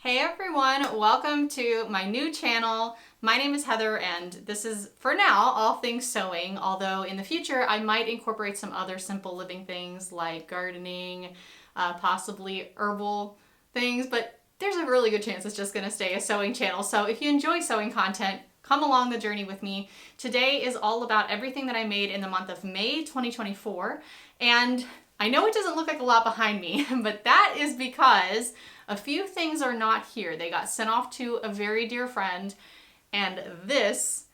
Hey everyone, welcome to my new channel. My name is Heather and this is, for now, all things sewing, although in the future I might incorporate some other simple living things like gardening, possibly herbal things, but there's a really good chance it's just going to stay a sewing channel. So if you enjoy sewing content, come along the journey with me. Today is all about everything that I made in the month of May 2024, and I know it doesn't look like a lot behind me, but that is because a few things are not here. They got sent off to a very dear friend, and this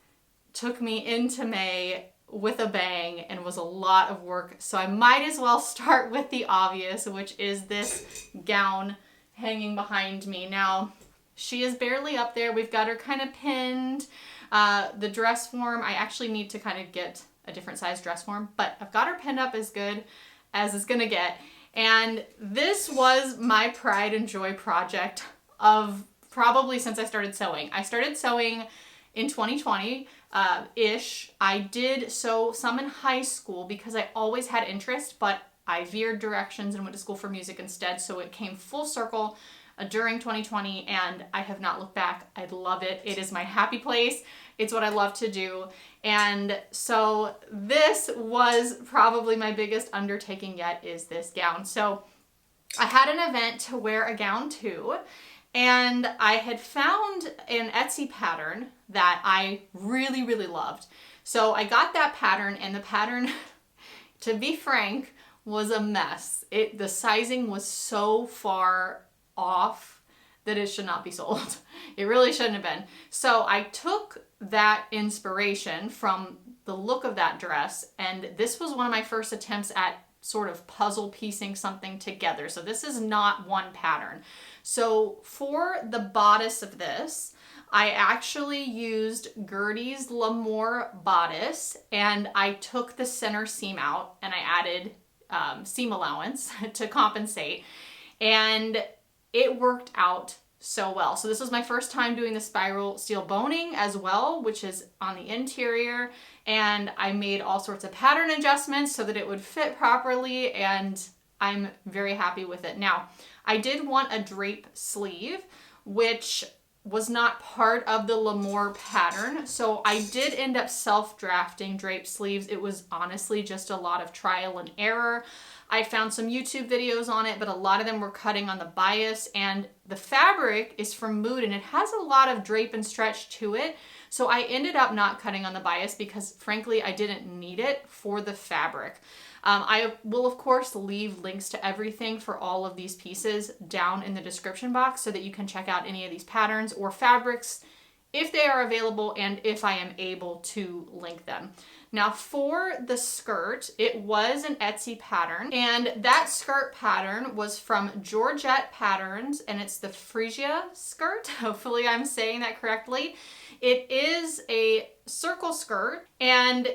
took me into May with a bang and was a lot of work. So I might as well start with the obvious, which is this gown hanging behind me. Now, she is barely up there. We've got her kind of pinned. The dress form, I actually need to kind of get a different size dress form, but I've got her pinned up as good as it's gonna get. And this was my pride and joy project of probably since I started sewing. I started sewing in 2020-ish. I did sew some in high school because I always had interest, but I veered directions and went to school for music instead. So it came full circle during 2020 and I have not looked back. I love it. It is my happy place. It's what I love to do. And so this was probably my biggest undertaking yet, is this gown. So I had an event to wear a gown to, and I had found an Etsy pattern that I really, really loved. So I got that pattern, and the pattern, to be frank, was a mess. The sizing was so far off that it should not be sold. It really shouldn't have been. So I took that inspiration from the look of that dress, and this was one of my first attempts at sort of puzzle piecing something together. So this is not one pattern. So for the bodice of this, I actually used Gertie's Lamour bodice, and I took the center seam out and I added seam allowance to compensate, and it worked out so well. So this was my first time doing the spiral steel boning as well, which is on the interior, and I made all sorts of pattern adjustments so that it would fit properly, and I'm very happy with it. Now, I did want a drape sleeve, which was not part of the Lamour pattern, so I did end up self-drafting drape sleeves. It was honestly just a lot of trial and error. I found some YouTube videos on it, but a lot of them were cutting on the bias, and the fabric is from Mood and it has a lot of drape and stretch to it. So I ended up not cutting on the bias because frankly, I didn't need it for the fabric. I will of course leave links to everything for all of these pieces down in the description box so that you can check out any of these patterns or fabrics if they are available and if I am able to link them. Now for the skirt, it was an Etsy pattern, and that skirt pattern was from Georgette Patterns, and it's the Frisia skirt. Hopefully I'm saying that correctly. It is a circle skirt and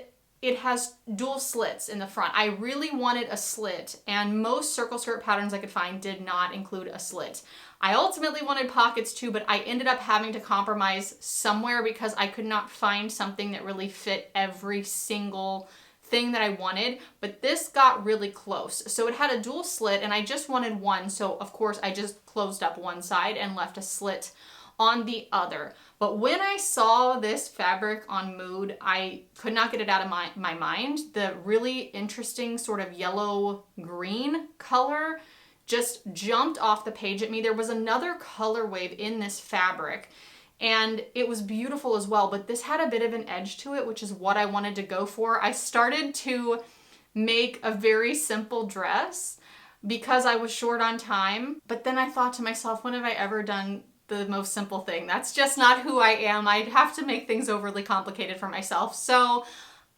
it has dual slits in the front. I really wanted a slit, and most circle skirt patterns I could find did not include a slit. I ultimately wanted pockets too, but I ended up having to compromise somewhere because I could not find something that really fit every single thing that I wanted, but this got really close. So it had a dual slit and I just wanted one, so of course I just closed up one side and left a slit on the other. But when I saw this fabric on Mood, I could not get it out of my mind. The really interesting sort of yellow-green color just jumped off the page at me. There was another color wave in this fabric, and it was beautiful as well, but this had a bit of an edge to it, which is what I wanted to go for. I started to make a very simple dress because I was short on time, but then I thought to myself, when have I ever done the most simple thing? That's just not who I am. I'd have to make things overly complicated for myself. So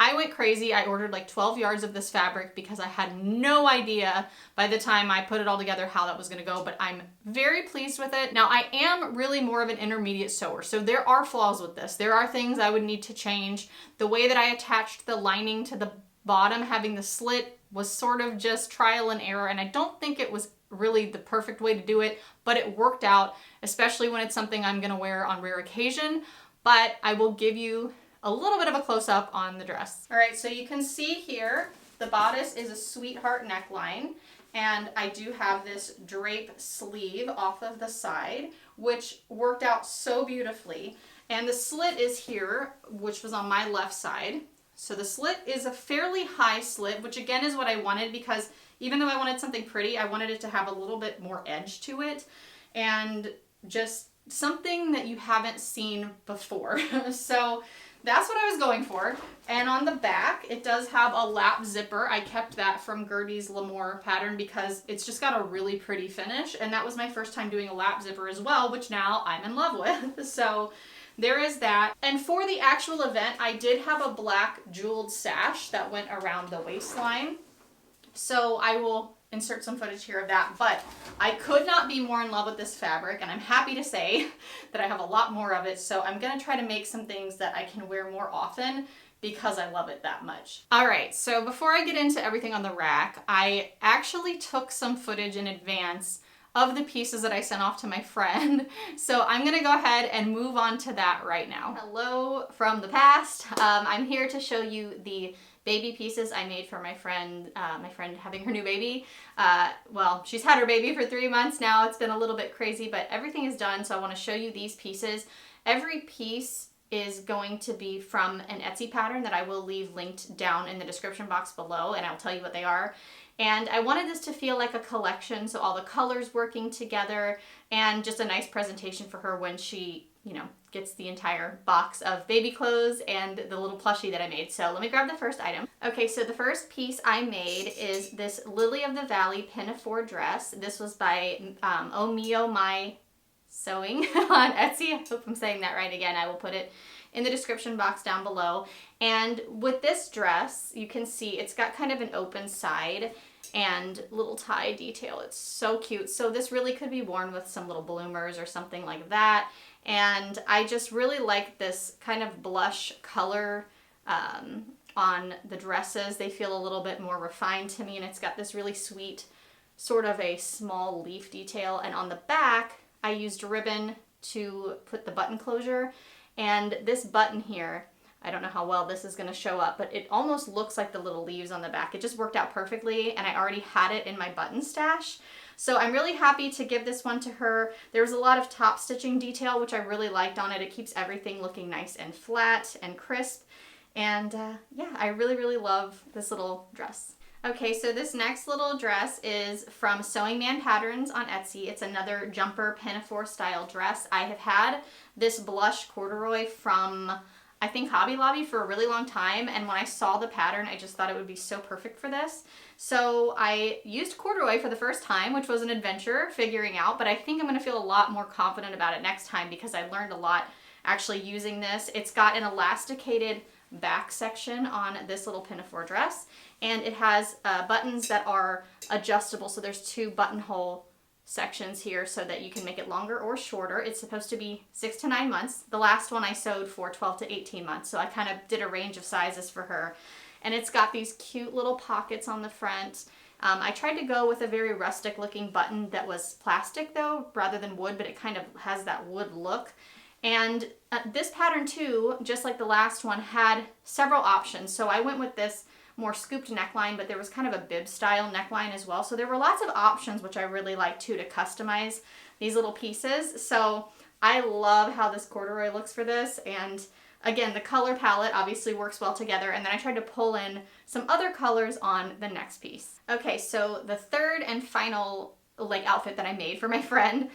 I went crazy. I ordered like 12 yards of this fabric because I had no idea by the time I put it all together how that was going to go, but I'm very pleased with it. Now, I am really more of an intermediate sewer, so there are flaws with this. There are things I would need to change. The way that I attached the lining to the bottom, having the slit, was sort of just trial and error, and I don't think it was really the perfect way to do it, but it worked out, especially when it's something I'm going to wear on rare occasion. But I will give you a little bit of a close-up on the dress. All right, so you can see here, the bodice is a sweetheart neckline, And I do have this drape sleeve off of the side, which worked out so beautifully. And the slit is here, which was on my left side. So the slit is a fairly high slit, which again is what I wanted, because even though I wanted something pretty, I wanted it to have a little bit more edge to it and just something that you haven't seen before. So that's what I was going for. And on the back, it does have a lap zipper. I kept that from Gertie's Lamour pattern because it's just got a really pretty finish. And that was my first time doing a lap zipper as well, which now I'm in love with. So there is that. And for the actual event, I did have a black jeweled sash that went around the waistline. So I will insert some footage here of that, but I could not be more in love with this fabric, and I'm happy to say that I have a lot more of it, so I'm gonna try to make some things that I can wear more often because I love it that much. All right, so before I get into everything on the rack, I actually took some footage in advance of the pieces that I sent off to my friend. So I'm gonna go ahead and move on to that right now. Hello from the past. I'm here to show you the baby pieces I made for my friend having her new baby. Well, she's had her baby for 3 months now. It's been a little bit crazy, but everything is done. So I want to show you these pieces. Every piece is going to be from an Etsy pattern that I will leave linked down in the description box below, and I'll tell you what they are. And I wanted this to feel like a collection, so all the colors working together and just a nice presentation for her when she, you know, gets the entire box of baby clothes and the little plushie that I made. So let me grab the first item. Okay, so the first piece I made is this Lily of the Valley pinafore dress. This was by Oh Mio My Sewing on Etsy. I hope I'm saying that right again. I will put it in the description box down below. And with this dress, you can see it's got kind of an open side and little tie detail. It's so cute. So this really could be worn with some little bloomers or something like that. And I just really like this kind of blush color on the dresses. They feel a little bit more refined to me, and it's got this really sweet sort of a small leaf detail. And on the back, I used ribbon to put the button closure. And this button here, I don't know how well this is going to show up, but it almost looks like the little leaves on the back. It just worked out perfectly, and I already had it in my button stash. So I'm really happy to give this one to her. There's a lot of top stitching detail, which I really liked on it. It keeps everything looking nice and flat and crisp. And yeah, I really, really love this little dress. Okay, so this next little dress is from Sewing Man Patterns on Etsy. It's another jumper pinafore style dress. I have had this blush corduroy from, I think, Hobby Lobby for a really long time, and when I saw the pattern, I just thought it would be so perfect for this. So I used corduroy for the first time, which was an adventure figuring out, but I think I'm going to feel a lot more confident about it next time because I learned a lot actually using this. It's got an elasticated back section on this little pinafore dress, and it has buttons that are adjustable. So there's 2 buttonhole sections here so that you can make it longer or shorter. It's supposed to be 6 to 9 months. The last one I sewed for 12 to 18 months. So I kind of did a range of sizes for her. And it's got these cute little pockets on the front. I tried to go with a very rustic looking button that was plastic though, rather than wood, but it kind of has that wood look. And this pattern too, just like the last one, had several options. So I went with this more scooped neckline, but there was kind of a bib style neckline as well. So there were lots of options, which I really like too, to customize these little pieces. So I love how this corduroy looks for this. And again, the color palette obviously works well together. And then I tried to pull in some other colors on the next piece. Okay, so the third and final outfit that I made for my friend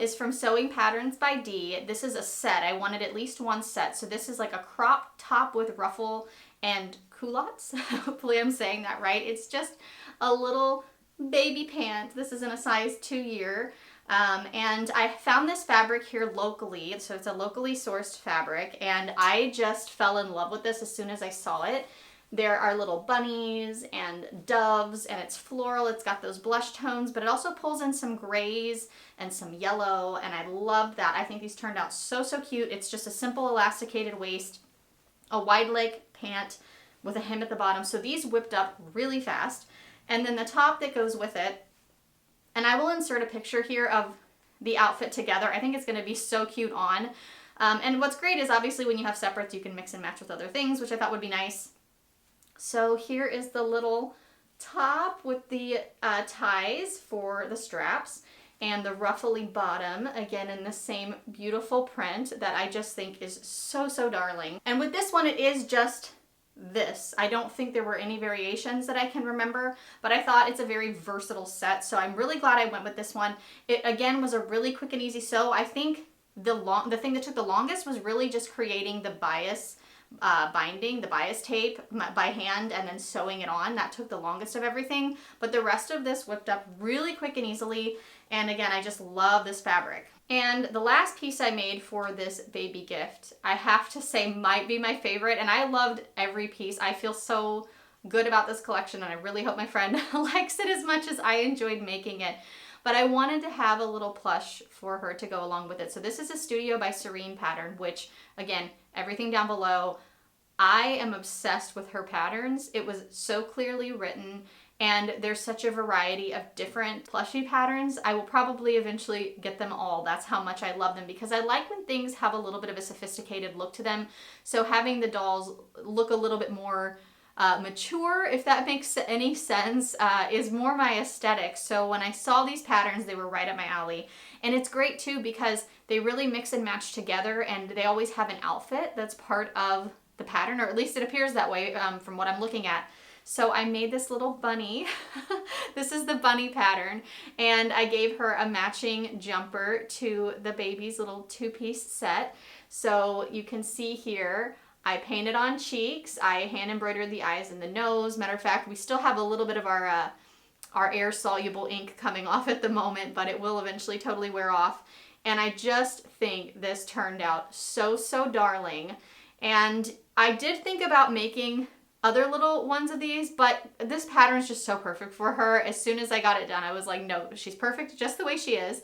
is from Sewing Patterns by Dee. This is a set. I wanted at least one set. So this is like a crop top with ruffle and culottes. Hopefully I'm saying that right. It's just a little baby pant. This is in a size 2 year. And I found this fabric here locally. So it's a locally sourced fabric, and I just fell in love with this as soon as I saw it. There are little bunnies and doves, and it's floral. It's got those blush tones, but it also pulls in some grays and some yellow, and I love that. I think these turned out so, so cute. It's just a simple elasticated waist, a wide leg pant with a hem at the bottom. So these whipped up really fast. And then the top that goes with it, and I will insert a picture here of the outfit together. I think it's going to be so cute on. And what's great is obviously when you have separates, you can mix and match with other things, which I thought would be nice. So here is the little top with the ties for the straps and the ruffly bottom, again in the same beautiful print that I just think is so, so darling. And with this one, it is just this. I don't think there were any variations that I can remember, but I thought it's a very versatile set, so I'm really glad I went with this one. It again was a really quick and easy sew. I think the thing that took the longest was really just creating the bias binding, the bias tape by hand and then sewing it on. That took the longest of everything, but the rest of this whipped up really quick and easily. And again, I just love this fabric. And the last piece I made for this baby gift, I have to say might be my favorite, and I loved every piece. I feel so good about this collection, and I really hope my friend likes it as much as I enjoyed making it. But I wanted to have a little plush for her to go along with it. So this is a Studio by Serene pattern, which again, everything down below. I am obsessed with her patterns. It was so clearly written, and there's such a variety of different plushie patterns. I will probably eventually get them all. That's how much I love them, because I like when things have a little bit of a sophisticated look to them. So having the dolls look a little bit more mature, if that makes any sense, is more my aesthetic. So when I saw these patterns, they were right up my alley. And it's great too because they really mix and match together, and they always have an outfit that's part of the pattern, or at least it appears that way from what I'm looking at. So I made this little bunny. This is the bunny pattern, and I gave her a matching jumper to the baby's little two-piece set. So you can see here, I painted on cheeks, I hand embroidered the eyes and the nose. Matter of fact, we still have a little bit of our air-soluble ink coming off at the moment, but it will eventually totally wear off. And I just think this turned out so, so darling. And I did think about making other little ones of these, but this pattern is just so perfect for her. As soon as I got it done, I was like, no, she's perfect just the way she is.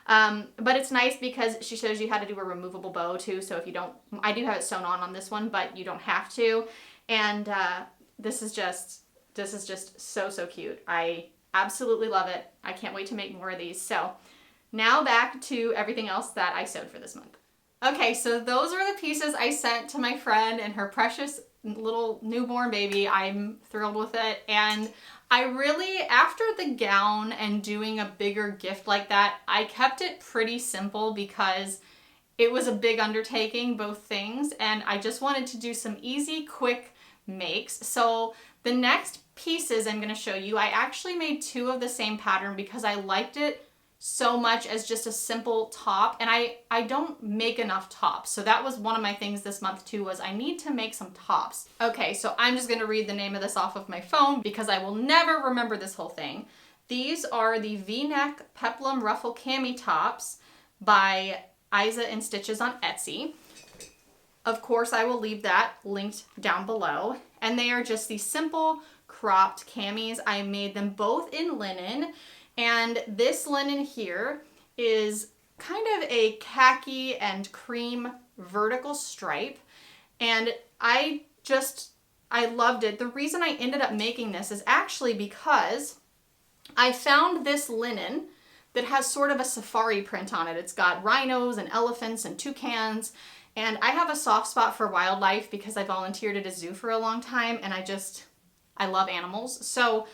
But it's nice because she shows you how to do a removable bow too. So if you don't, I do have it sewn on this one, but you don't have to. And this is just so, so cute. I absolutely love it. I can't wait to make more of these. So now back to everything else that I sewed for this month. Okay, so those are the pieces I sent to my friend and her precious little newborn baby. I'm thrilled with it. And I really, after the gown and doing a bigger gift like that, I kept it pretty simple because it was a big undertaking, both things, and I just wanted to do some easy, quick makes. So the next pieces I'm going to show you, I actually made two of the same pattern because I liked it so much as just a simple top, and I don't make enough tops. So that was one of my things this month too, was I need to make some tops. Okay, so I'm just gonna read the name of this off of my phone because I will never remember this whole thing. These are the V-neck peplum ruffle cami tops by Isa in Stitches on Etsy. Of course, I will leave that linked down below. And they are just these simple cropped camis. I made them both in linen. And this linen here is kind of a khaki and cream vertical stripe. And I loved it. The reason I ended up making this is actually because I found this linen that has sort of a safari print on it. It's got rhinos and elephants and toucans. And I have a soft spot for wildlife because I volunteered at a zoo for a long time, and I love animals. So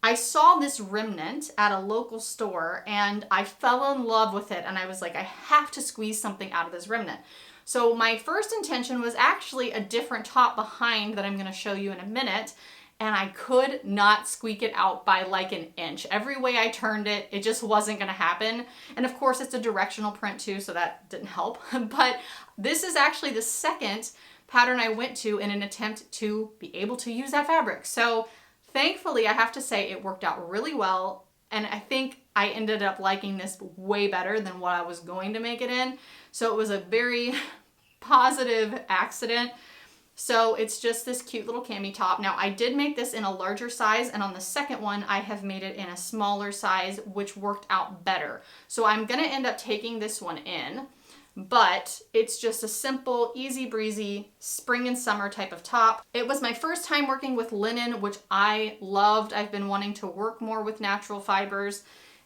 I saw this remnant at a local store and I fell in love with it, and I was like, I have to squeeze something out of this remnant. So my first intention was actually a different top behind that I'm going to show you in a minute, and I could not squeak it out by like an inch. Every way I turned it, it just wasn't going to happen. And of course it's a directional print too, so that didn't help. But this is actually the second pattern I went to in an attempt to be able to use that fabric. So thankfully, I have to say it worked out really well, and I think I ended up liking this way better than what I was going to make it in. So it was a very positive accident. So it's just this cute little cami top. Now, I did make this in a larger size, and on the second one, I have made it in a smaller size, which worked out better. So I'm gonna end up taking this one in, but it's just a simple, easy breezy spring and summer type of top. It was my first time working with linen, which I loved. I've been wanting to work more with natural fibers,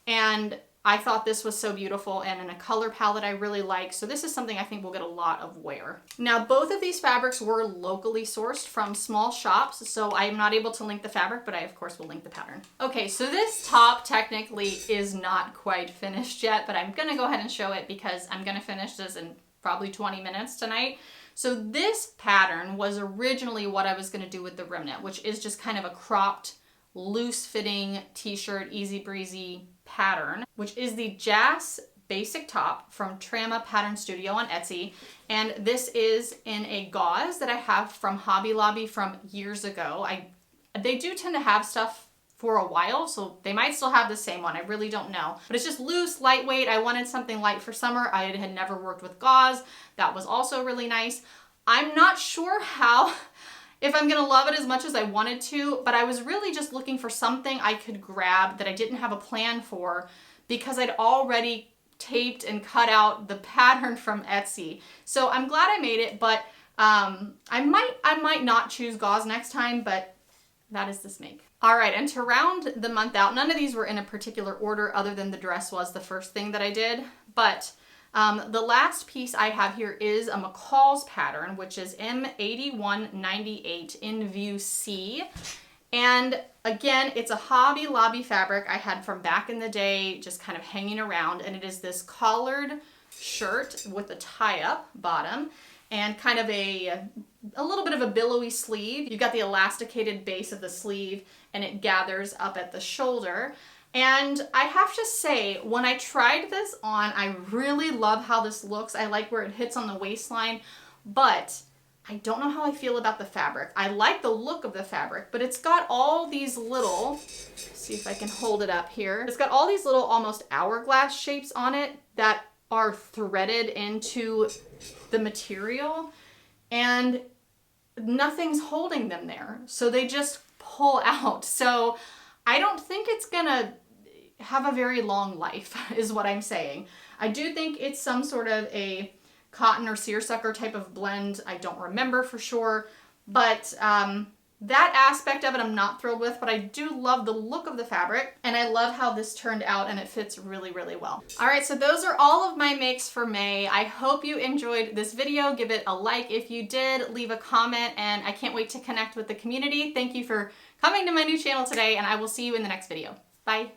and I thought this was so beautiful and in a color palette I really like. So this is something I think will get a lot of wear. Now, both of these fabrics were locally sourced from small shops, so I'm not able to link the fabric, but I of course will link the pattern. Okay, so this top technically is not quite finished yet, but I'm gonna go ahead and show it because I'm gonna finish this in probably 20 minutes tonight. So this pattern was originally what I was gonna do with the rimnet, which is just kind of a cropped, loose fitting t-shirt, easy breezy pattern, which is the Jas basic top from Trama Pattern Studio on Etsy. And this is in a gauze that I have from Hobby Lobby from years ago. They do tend to have stuff for a while, so they might still have the same one. I really don't know. But it's just loose, lightweight. I wanted something light for summer. I had never worked with gauze. That was also really nice. I'm not sure if I'm gonna love it as much as I wanted to, but I was really just looking for something I could grab that I didn't have a plan for because I'd already taped and cut out the pattern from Etsy. So I'm glad I made it, but I might not choose gauze next time, but that is this make. All right, and to round the month out, none of these were in a particular order other than the dress was the first thing that I did, but the last piece I have here is a McCall's pattern, which is M8198 in view C. And again, it's a Hobby Lobby fabric I had from back in the day, just kind of hanging around. And it is this collared shirt with a tie-up bottom and kind of a little bit of a billowy sleeve. You've got the elasticated base of the sleeve and it gathers up at the shoulder. And I have to say, when I tried this on, I really love how this looks. I like where it hits on the waistline, but I don't know how I feel about the fabric. I like the look of the fabric, but it's got all these little, see if I can hold it up here. It's got all these little almost hourglass shapes on it that are threaded into the material and nothing's holding them there. So they just pull out. So I don't think it's gonna have a very long life is what I'm saying. I do think it's some sort of a cotton or seersucker type of blend. I don't remember for sure, but that aspect of it I'm not thrilled with, but I do love the look of the fabric and I love how this turned out and it fits really, really well. All right, so those are all of my makes for May. I hope you enjoyed this video. Give it a like if you did, leave a comment, and I can't wait to connect with the community. Thank you for coming to my new channel today, and I will see you in the next video. Bye.